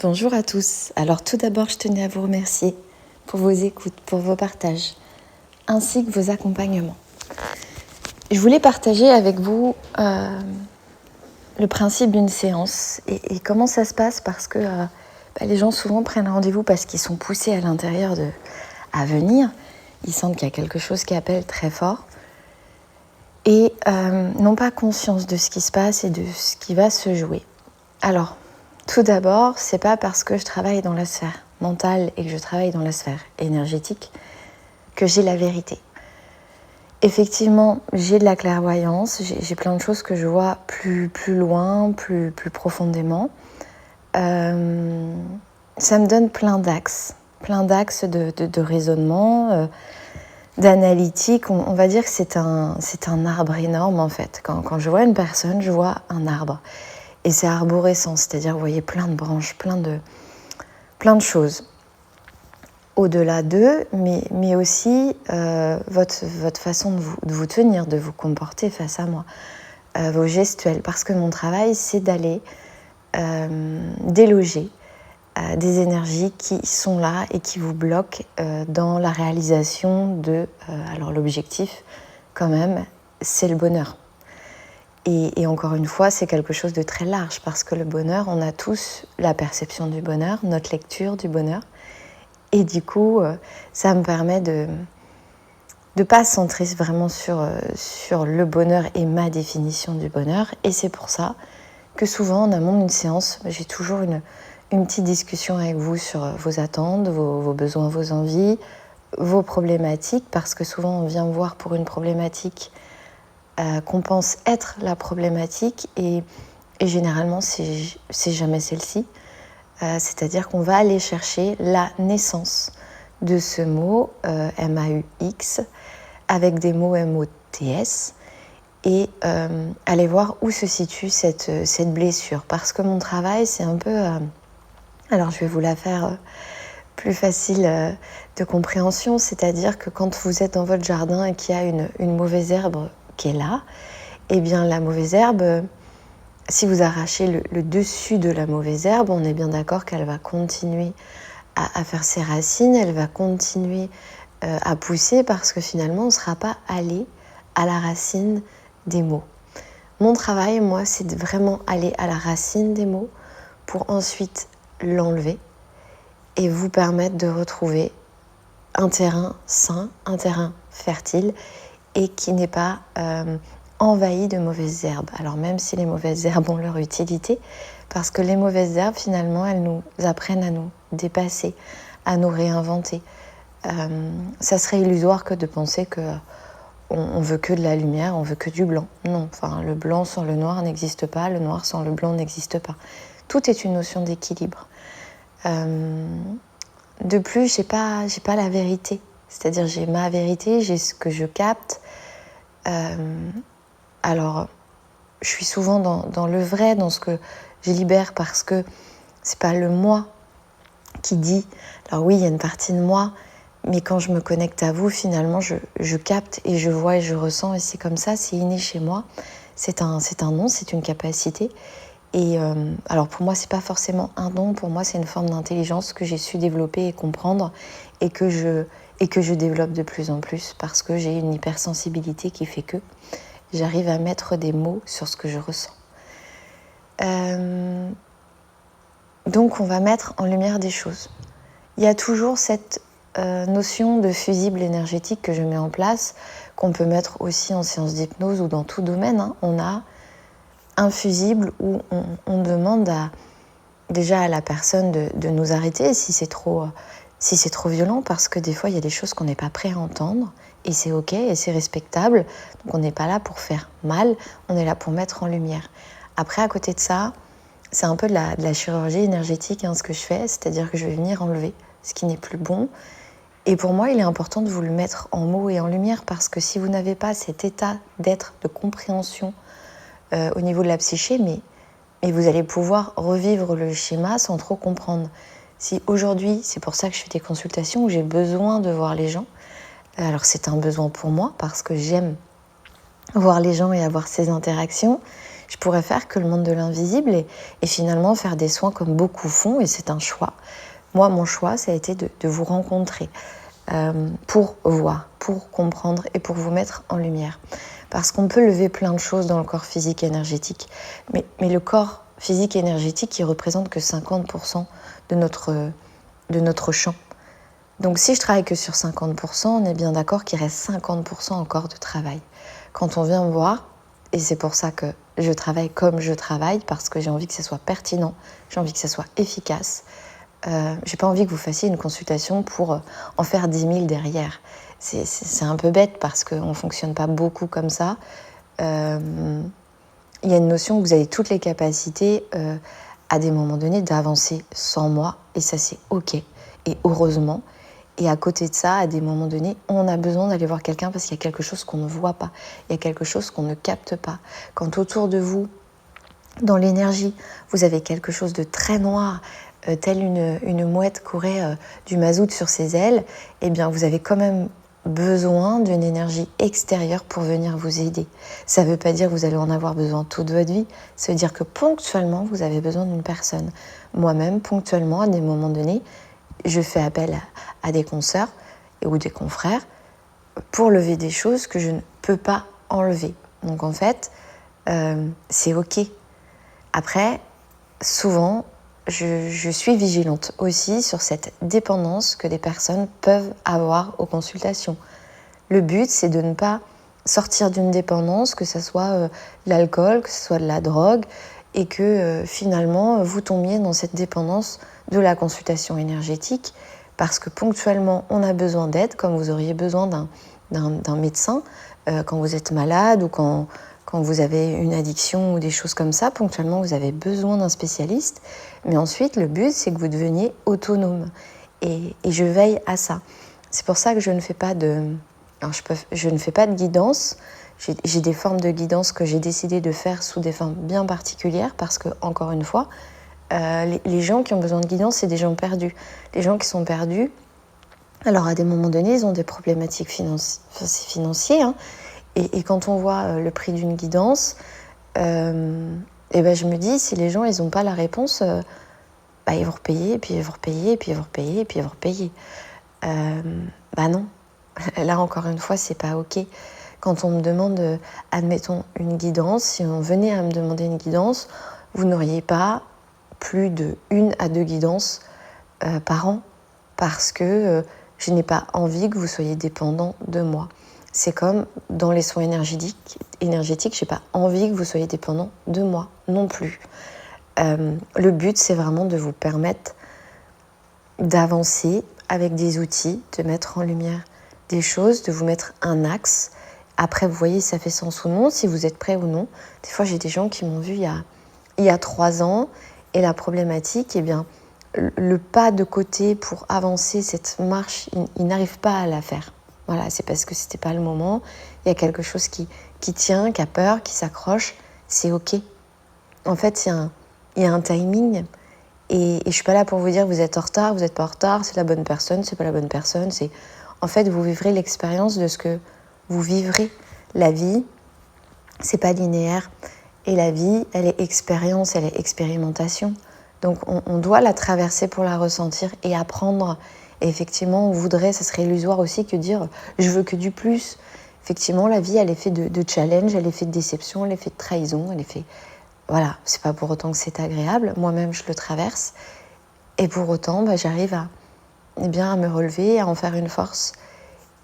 Bonjour à tous. Alors tout d'abord, je tenais à vous remercier pour vos écoutes, pour vos partages, ainsi que vos accompagnements. Je voulais partager avec vous le principe d'une séance et comment ça se passe parce que les gens souvent prennent rendez-vous parce qu'ils sont poussés à l'intérieur à venir. Ils sentent qu'il y a quelque chose qui appelle très fort et n'ont pas conscience de ce qui se passe et de ce qui va se jouer. Alors, tout d'abord, c'est pas parce que je travaille dans la sphère mentale et que je travaille dans la sphère énergétique que j'ai la vérité. Effectivement, j'ai de la clairvoyance, j'ai plein de choses que je vois plus loin, plus profondément. Ça me donne plein d'axes de raisonnement, d'analytique. On va dire que c'est un arbre énorme en fait. Quand je vois une personne, je vois un arbre. Et c'est arborescent, c'est-à-dire vous voyez plein de branches, plein de choses. Au-delà d'eux, mais aussi votre façon de vous tenir, de vous comporter face à moi, vos gestuels. Parce que mon travail, c'est d'aller déloger des énergies qui sont là et qui vous bloquent dans la réalisation de... alors l'objectif, quand même, c'est le bonheur. Et encore une fois, c'est quelque chose de très large parce que le bonheur, on a tous la perception du bonheur, notre lecture du bonheur. Et du coup, ça me permet de ne pas se centrer vraiment sur le bonheur et ma définition du bonheur. Et c'est pour ça que souvent, en amont d'une séance, j'ai toujours une petite discussion avec vous sur vos attentes, vos besoins, vos envies, vos problématiques, parce que souvent, on vient me voir pour une problématique qu'on pense être la problématique et généralement c'est jamais celle-ci. C'est-à-dire qu'on va aller chercher la naissance de ce mot M-A-U-X avec des mots M-O-T-S et aller voir où se situe cette blessure. Parce que mon travail c'est un peu... alors je vais vous la faire plus facile de compréhension, c'est-à-dire que quand vous êtes dans votre jardin et qu'il y a une mauvaise herbe qui est là, eh bien la mauvaise herbe, si vous arrachez le dessus de la mauvaise herbe, on est bien d'accord qu'elle va continuer à faire ses racines, elle va continuer à pousser parce que finalement on ne sera pas allé à la racine des mots. Mon travail, moi, c'est de vraiment aller à la racine des mots pour ensuite l'enlever et vous permettre de retrouver un terrain sain, un terrain fertile et qui n'est pas envahi de mauvaises herbes. Alors même si les mauvaises herbes ont leur utilité, parce que les mauvaises herbes finalement elles nous apprennent à nous dépasser, à nous réinventer. Ça serait illusoire que de penser que on veut que de la lumière, on veut que du blanc. Non, enfin le blanc sans le noir n'existe pas, le noir sans le blanc n'existe pas. Tout est une notion d'équilibre. De plus, j'ai pas la vérité. C'est-à-dire j'ai ma vérité, j'ai ce que je capte. Alors, je suis souvent dans le vrai, dans ce que je libère parce que c'est pas le moi qui dit. Alors oui, il y a une partie de moi, mais quand je me connecte à vous, finalement, je capte et je vois et je ressens et c'est comme ça, c'est inné chez moi. C'est un don, c'est une capacité. Et alors pour moi, c'est pas forcément un don, pour moi, c'est une forme d'intelligence que j'ai su développer et comprendre et que je développe de plus en plus parce que j'ai une hypersensibilité qui fait que j'arrive à mettre des mots sur ce que je ressens. Donc on va mettre en lumière des choses. Il y a toujours cette notion de fusible énergétique que je mets en place, qu'on peut mettre aussi en séance d'hypnose ou dans tout domaine. Hein. On a un fusible où on demande déjà à la personne de nous arrêter si c'est trop violent, parce que des fois il y a des choses qu'on n'est pas prêt à entendre et c'est ok et c'est respectable. Donc on n'est pas là pour faire mal, on est là pour mettre en lumière. Après, à côté de ça, c'est un peu de la chirurgie énergétique, hein, ce que je fais, c'est-à-dire que je vais venir enlever ce qui n'est plus bon. Et pour moi, il est important de vous le mettre en mots et en lumière parce que si vous n'avez pas cet état d'être, de compréhension au niveau de la psyché, mais vous allez pouvoir revivre le schéma sans trop comprendre. Si aujourd'hui, c'est pour ça que je fais des consultations où j'ai besoin de voir les gens, alors c'est un besoin pour moi parce que j'aime voir les gens et avoir ces interactions. Je pourrais faire que le monde de l'invisible et finalement faire des soins comme beaucoup font, et c'est un choix. Moi, mon choix, ça a été de vous rencontrer pour voir, pour comprendre et pour vous mettre en lumière. Parce qu'on peut lever plein de choses dans le corps physique et énergétique, mais le corps physique et énergétique, il représente que 50% de notre champ. Donc si je travaille que sur 50%, on est bien d'accord qu'il reste 50% encore de travail. Quand on vient me voir, et c'est pour ça que je travaille comme je travaille, parce que j'ai envie que ça soit pertinent, j'ai envie que ça soit efficace, j'ai pas envie que vous fassiez une consultation pour en faire 10 000 derrière. C'est un peu bête parce qu'on ne fonctionne pas beaucoup comme ça. Il y a une notion que vous avez toutes les capacités à des moments donnés d'avancer sans moi, et ça c'est ok, et heureusement. Et à côté de ça, à des moments donnés, on a besoin d'aller voir quelqu'un parce qu'il y a quelque chose qu'on ne voit pas, il y a quelque chose qu'on ne capte pas. Quand autour de vous, dans l'énergie, vous avez quelque chose de très noir, telle une mouette qui aurait du mazout sur ses ailes, eh bien vous avez quand même besoin d'une énergie extérieure pour venir vous aider. Ça ne veut pas dire que vous allez en avoir besoin toute votre vie, ça veut dire que ponctuellement, vous avez besoin d'une personne. Moi-même, ponctuellement, à des moments donnés, je fais appel à des consoeurs ou des confrères pour lever des choses que je ne peux pas enlever. Donc en fait, c'est ok. Après, souvent, je suis vigilante aussi sur cette dépendance que des personnes peuvent avoir aux consultations. Le but, c'est de ne pas sortir d'une dépendance, que ce soit l'alcool, que ce soit de la drogue, et que finalement, vous tombiez dans cette dépendance de la consultation énergétique, parce que ponctuellement, on a besoin d'aide, comme vous auriez besoin d'un médecin quand vous êtes malade ou quand vous avez une addiction ou des choses comme ça. Ponctuellement, vous avez besoin d'un spécialiste. Mais ensuite, le but, c'est que vous deveniez autonome. Et je veille à ça. C'est pour ça que je ne fais pas de guidance. J'ai des formes de guidance que j'ai décidé de faire sous des formes bien particulières parce que, encore une fois, les gens qui ont besoin de guidance, c'est des gens perdus. Les gens qui sont perdus, alors à des moments donnés, ils ont des problématiques financières. Hein, et quand on voit le prix d'une guidance, et ben je me dis, si les gens ils n'ont pas la réponse, ils vont repayer, et puis ils vont repayer, et puis ils vont repayer, et puis ils vont repayer. Non. Là, encore une fois, c'est pas ok. Quand on me demande, admettons, une guidance, si on venait à me demander une guidance, vous n'auriez pas plus de 1 à 2 guidances par an, parce que je n'ai pas envie que vous soyez dépendant de moi. C'est comme dans les soins énergétiques, je n'ai pas envie que vous soyez dépendant de moi non plus. Le but, c'est vraiment de vous permettre d'avancer avec des outils, de mettre en lumière des choses, de vous mettre un axe. Après, vous voyez, ça fait sens ou non, si vous êtes prêt ou non. Des fois, j'ai des gens qui m'ont vu il y a 3 ans, et la problématique, eh bien, le pas de côté pour avancer cette marche, ils n'arrivent pas à la faire. Voilà, c'est parce que c'était pas le moment. Il y a quelque chose qui tient, qui a peur, qui s'accroche. C'est ok. En fait, il y a un timing. Et je suis pas là pour vous dire vous êtes en retard, vous n'êtes pas en retard, c'est la bonne personne, c'est pas la bonne personne. En fait, vous vivrez l'expérience de ce que vous vivrez. La vie, c'est pas linéaire. Et la vie, elle est expérience, elle est expérimentation. Donc on doit la traverser pour la ressentir et apprendre. Et effectivement, on voudrait, ça serait illusoire aussi que dire je veux que du plus. Effectivement, la vie, elle est faite de challenge, elle est faite de déception, elle est faite de trahison, elle est faite... Voilà, c'est pas pour autant que c'est agréable. Moi-même, je le traverse. Et pour autant, j'arrive à me relever, à en faire une force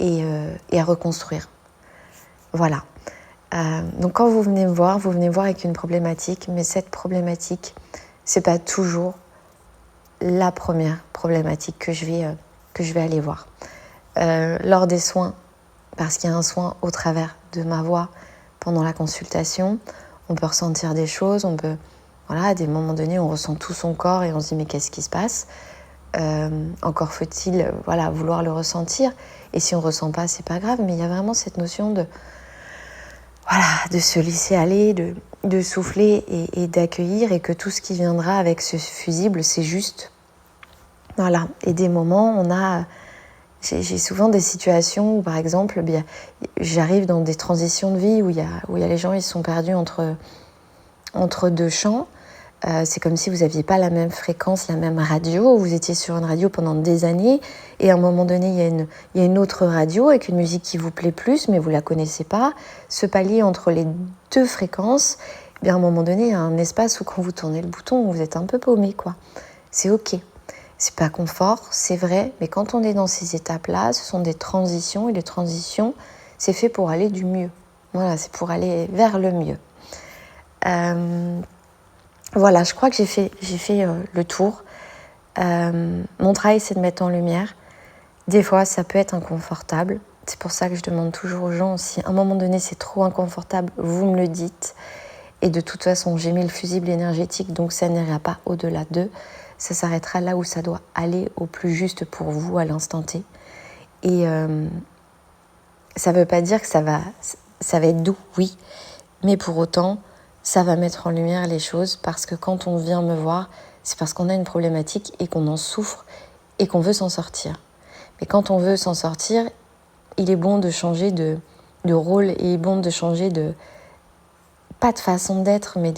et à reconstruire. Voilà. Donc quand vous venez me voir avec une problématique, mais cette problématique, c'est pas toujours la première problématique que je vais aller voir. Lors des soins, parce qu'il y a un soin au travers de ma voix pendant la consultation, on peut ressentir des choses, à des moments donnés, on ressent tout son corps et on se dit mais qu'est-ce qui se passe ? Encore faut-il vouloir le ressentir. Et si on ne ressent pas, c'est pas grave, mais il y a vraiment cette notion de se laisser aller, de souffler et d'accueillir, et que tout ce qui viendra avec ce fusible, c'est juste. Voilà. Et des moments, j'ai souvent des situations où, par exemple, j'arrive dans des transitions de vie où il y a les gens, ils sont perdus entre entre deux champs. C'est comme si vous n'aviez pas la même fréquence, la même radio. Vous étiez sur une radio pendant des années et à un moment donné, il y a une autre radio avec une musique qui vous plaît plus, mais vous ne la connaissez pas. Ce palier entre les deux fréquences, eh bien, à un moment donné, il y a un espace où quand vous tournez le bouton, vous êtes un peu paumé, quoi. C'est OK. C'est pas confort, c'est vrai, mais quand on est dans ces étapes-là, ce sont des transitions et les transitions, c'est fait pour aller du mieux. Voilà, c'est pour aller vers le mieux. Voilà, je crois que j'ai fait le tour. Mon travail, c'est de mettre en lumière. Des fois, ça peut être inconfortable. C'est pour ça que je demande toujours aux gens, si à un moment donné, c'est trop inconfortable, vous me le dites. Et de toute façon, j'ai mis le fusible énergétique, donc ça n'ira pas au-delà d'eux. Ça s'arrêtera là où ça doit aller au plus juste pour vous à l'instant T. Et ça ne veut pas dire que ça va être doux, oui. Mais pour autant, ça va mettre en lumière les choses parce que quand on vient me voir, c'est parce qu'on a une problématique et qu'on en souffre et qu'on veut s'en sortir. Mais quand on veut s'en sortir, il est bon de changer de rôle et il est bon de changer pas de façon d'être, mais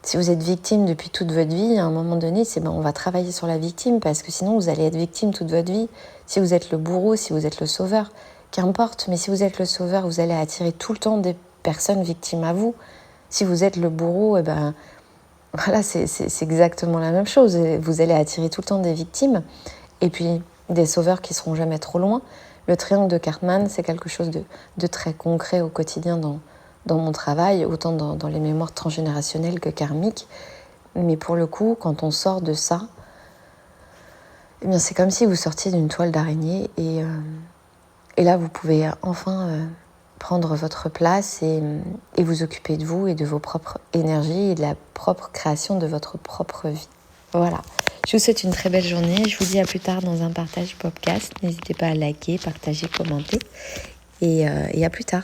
si vous êtes victime depuis toute votre vie, à un moment donné, on va travailler sur la victime parce que sinon vous allez être victime toute votre vie. Si vous êtes le bourreau, si vous êtes le sauveur, qu'importe, mais si vous êtes le sauveur, vous allez attirer tout le temps des personnes victimes à vous. Si vous êtes le bourreau, voilà, c'est exactement la même chose. Vous allez attirer tout le temps des victimes et puis des sauveurs qui seront jamais trop loin. Le triangle de Cartman, c'est quelque chose de très concret au quotidien dans mon travail, autant dans les mémoires transgénérationnelles que karmiques. Mais pour le coup, quand on sort de ça, eh bien, c'est comme si vous sortiez d'une toile d'araignée et là, vous pouvez enfin prendre votre place et vous occuper de vous et de vos propres énergies et de la propre création de votre propre vie. Voilà. Je vous souhaite une très belle journée. Je vous dis à plus tard dans un partage podcast. N'hésitez pas à liker, partager, commenter et à plus tard.